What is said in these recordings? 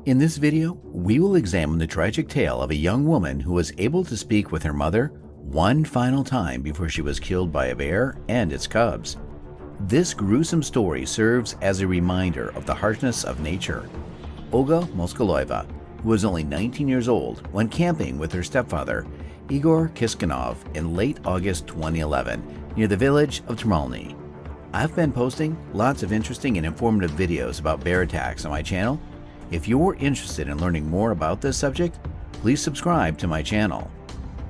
In this video, we will examine the tragic tale of a young woman who was able to speak with her mother one final time before she was killed by a bear and its cubs. This gruesome story serves as a reminder of the harshness of nature. Olga Moskalyova, who was only 19 years old when camping with her stepfather, Igor Tsyganenkov, in late August 2011 near the village of Termalni. I've been posting lots of interesting and informative videos about bear attacks on my channel. If you're interested in learning more about this subject, please subscribe to my channel.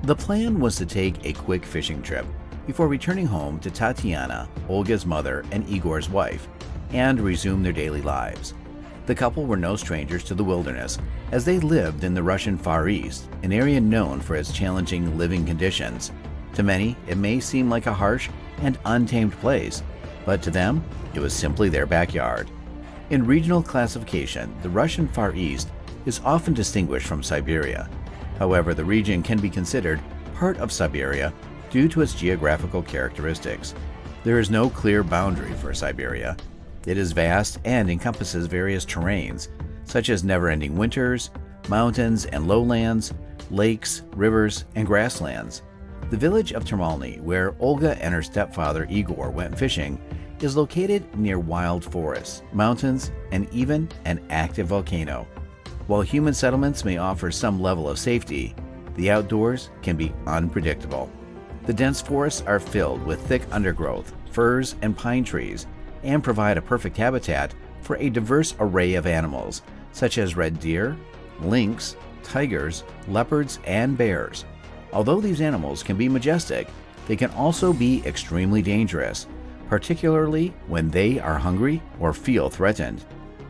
The plan was to take a quick fishing trip before returning home to Tatiana, Olga's mother and Igor's wife, and resume their daily lives. The couple were no strangers to the wilderness, as they lived in the Russian Far East, an area known for its challenging living conditions. To many, it may seem like a harsh and untamed place, but to them, it was simply their backyard. In regional classification, the Russian Far East is often distinguished from Siberia. However, the region can be considered part of Siberia due to its geographical characteristics. There is no clear boundary for Siberia. It is vast and encompasses various terrains, such as never-ending winters, mountains and lowlands, lakes, rivers, and grasslands. The village of Termalni, where Olga and her stepfather Igor went fishing, is located near wild forests, mountains, and even an active volcano. While human settlements may offer some level of safety, the outdoors can be unpredictable. The dense forests are filled with thick undergrowth, firs, and pine trees, and provide a perfect habitat for a diverse array of animals, such as red deer, lynx, tigers, leopards, and bears. Although these animals can be majestic, they can also be extremely dangerous, particularly when they are hungry or feel threatened.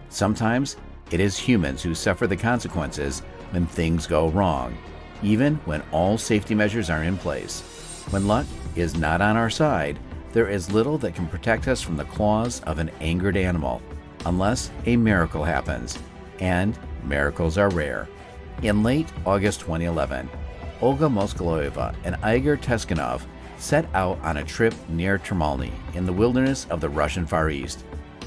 Sometimes it is humans who suffer the consequences when things go wrong, even when all safety measures are in place. When luck is not on our side, there is little that can protect us from the claws of an angered animal, unless a miracle happens, and miracles are rare. In late August 2011, Olga Moskalyova and Igor Tsyganenkov set out on a trip near Termalni in the wilderness of the Russian Far East.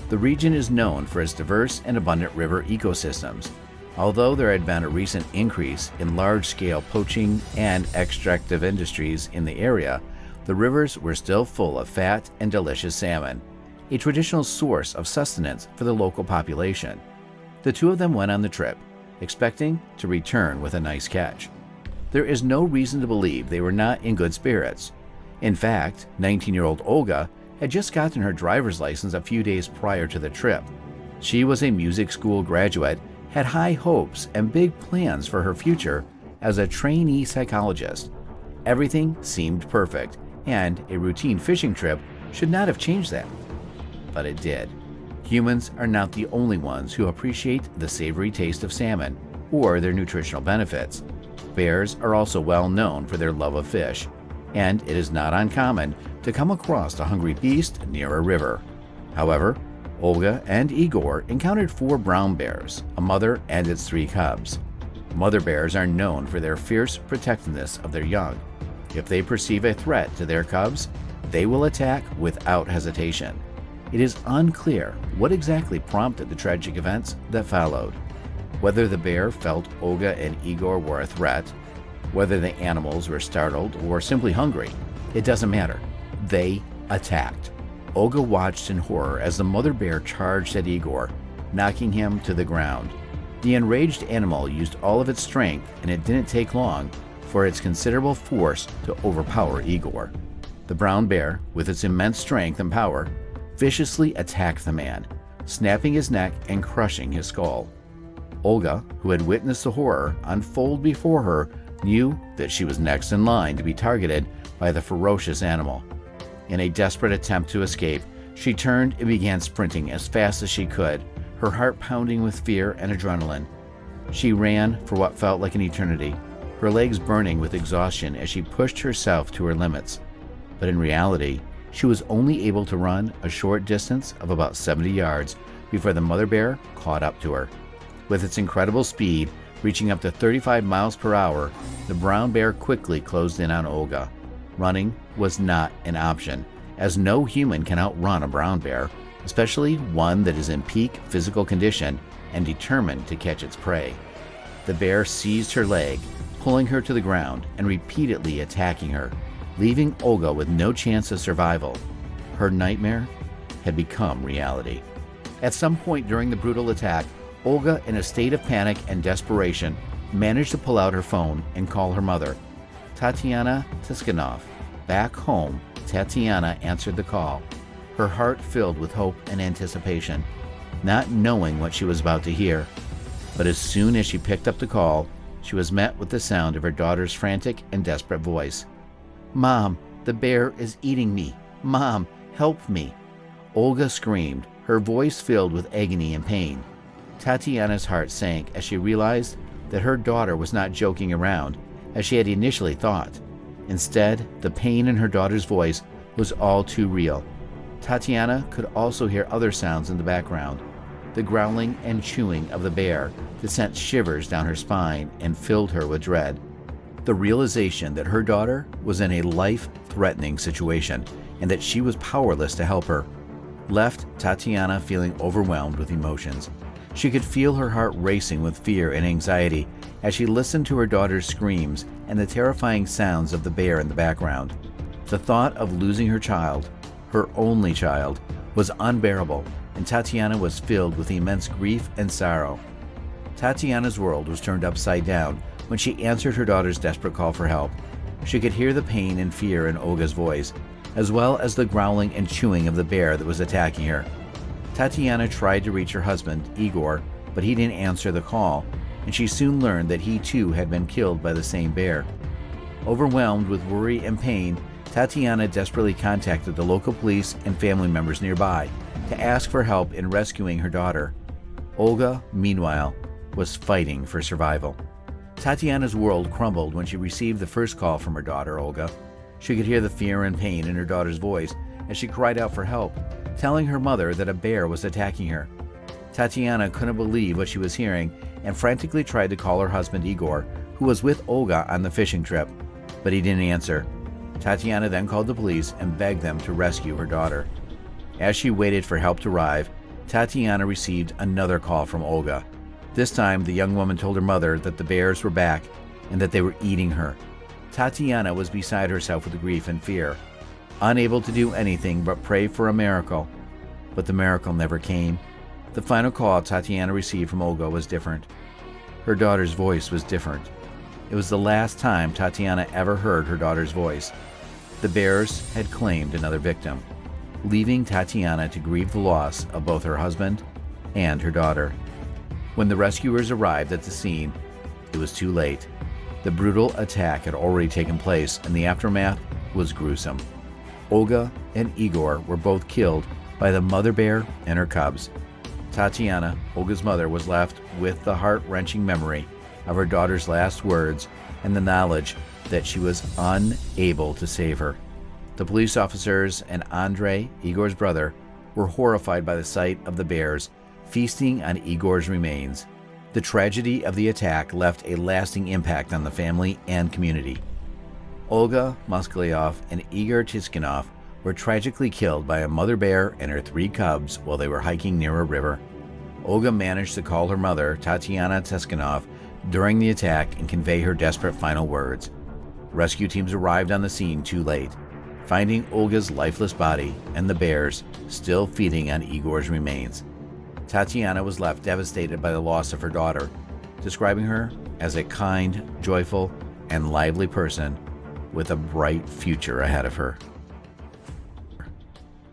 The region is known for its diverse and abundant river ecosystems. Although there had been a recent increase in large-scale poaching and extractive industries in the area, the rivers were still full of fat and delicious salmon, a traditional source of sustenance for the local population. The two of them went on the trip, expecting to return with a nice catch. There is no reason to believe they were not in good spirits. In fact, 19-year-old Olga had just gotten her driver's license a few days prior to the trip. She was a music school graduate, had high hopes and big plans for her future as a trainee psychologist. Everything seemed perfect, and a routine fishing trip should not have changed that. But it did. Humans are not the only ones who appreciate the savory taste of salmon or their nutritional benefits. Bears are also well known for their love of fish, and it is not uncommon to come across a hungry beast near a river. However, Olga and Igor encountered 4 brown bears, a mother and its 3 cubs. Mother bears are known for their fierce protectiveness of their young. If they perceive a threat to their cubs, they will attack without hesitation. It is unclear what exactly prompted the tragic events that followed. Whether the bear felt Olga and Igor were a threat, whether the animals were startled or simply hungry, it doesn't matter. They attacked. Olga watched in horror as the mother bear charged at Igor, knocking him to the ground. The enraged animal used all of its strength, and it didn't take long for its considerable force to overpower Igor. The brown bear, with its immense strength and power, viciously attacked the man, snapping his neck and crushing his skull. Olga, who had witnessed the horror unfold before her, knew that she was next in line to be targeted by the ferocious animal. In a desperate attempt to escape, she turned and began sprinting as fast as she could, her heart pounding with fear and adrenaline. She ran for what felt like an eternity, her legs burning with exhaustion as she pushed herself to her limits. But in reality, she was only able to run a short distance of about 70 yards before the mother bear caught up to her. With its incredible speed, reaching up to 35 miles per hour, the brown bear quickly closed in on Olga. Running was not an option, as no human can outrun a brown bear, especially one that is in peak physical condition and determined to catch its prey. The bear seized her leg, pulling her to the ground and repeatedly attacking her, leaving Olga with no chance of survival. Her nightmare had become reality. At some point during the brutal attack, Olga, in a state of panic and desperation, managed to pull out her phone and call her mother, Tatiana Tsyganenkov. Back home, Tatiana answered the call, her heart filled with hope and anticipation, not knowing what she was about to hear. But as soon as she picked up the call, she was met with the sound of her daughter's frantic and desperate voice. "Mom, the bear is eating me. Mom, help me." Olga screamed, her voice filled with agony and pain. Tatiana's heart sank as she realized that her daughter was not joking around, as she had initially thought. Instead, the pain in her daughter's voice was all too real. Tatiana could also hear other sounds in the background, the growling and chewing of the bear that sent shivers down her spine and filled her with dread. The realization that her daughter was in a life-threatening situation and that she was powerless to help her left Tatiana feeling overwhelmed with emotions. She could feel her heart racing with fear and anxiety as she listened to her daughter's screams and the terrifying sounds of the bear in the background. The thought of losing her child, her only child, was unbearable, and Tatiana was filled with immense grief and sorrow. Tatiana's world was turned upside down when she answered her daughter's desperate call for help. She could hear the pain and fear in Olga's voice, as well as the growling and chewing of the bear that was attacking her. Tatiana tried to reach her husband, Igor, but he didn't answer the call, and she soon learned that he too had been killed by the same bear. Overwhelmed with worry and pain, Tatiana desperately contacted the local police and family members nearby to ask for help in rescuing her daughter. Olga, meanwhile, was fighting for survival. Tatiana's world crumbled when she received the first call from her daughter, Olga. She could hear the fear and pain in her daughter's voice as she cried out for help, telling her mother that a bear was attacking her. Tatiana couldn't believe what she was hearing and frantically tried to call her husband Igor, who was with Olga on the fishing trip, but he didn't answer. Tatiana then called the police and begged them to rescue her daughter. As she waited for help to arrive, Tatiana received another call from Olga. This time, the young woman told her mother that the bears were back and that they were eating her. Tatiana was beside herself with grief and fear, unable to do anything but pray for a miracle. But the miracle never came. The final call Tatiana received from Olga was different. Her daughter's voice was different. It was the last time Tatiana ever heard her daughter's voice. The bears had claimed another victim, leaving Tatiana to grieve the loss of both her husband and her daughter. When the rescuers arrived at the scene, it was too late. The brutal attack had already taken place, and the aftermath was gruesome. Olga and Igor were both killed by the mother bear and her cubs. Tatiana, Olga's mother, was left with the heart-wrenching memory of her daughter's last words and the knowledge that she was unable to save her. The police officers and Andrei, Igor's brother, were horrified by the sight of the bears feasting on Igor's remains. The tragedy of the attack left a lasting impact on the family and community. Olga Moskalyova and Igor Tsyganenkov were tragically killed by a mother bear and her 3 cubs while they were hiking near a river. Olga managed to call her mother, Tatiana Tsyganenkov, during the attack and convey her desperate final words. Rescue teams arrived on the scene too late, finding Olga's lifeless body and the bears still feeding on Igor's remains. Tatiana was left devastated by the loss of her daughter, describing her as a kind, joyful, and lively person with a bright future ahead of her.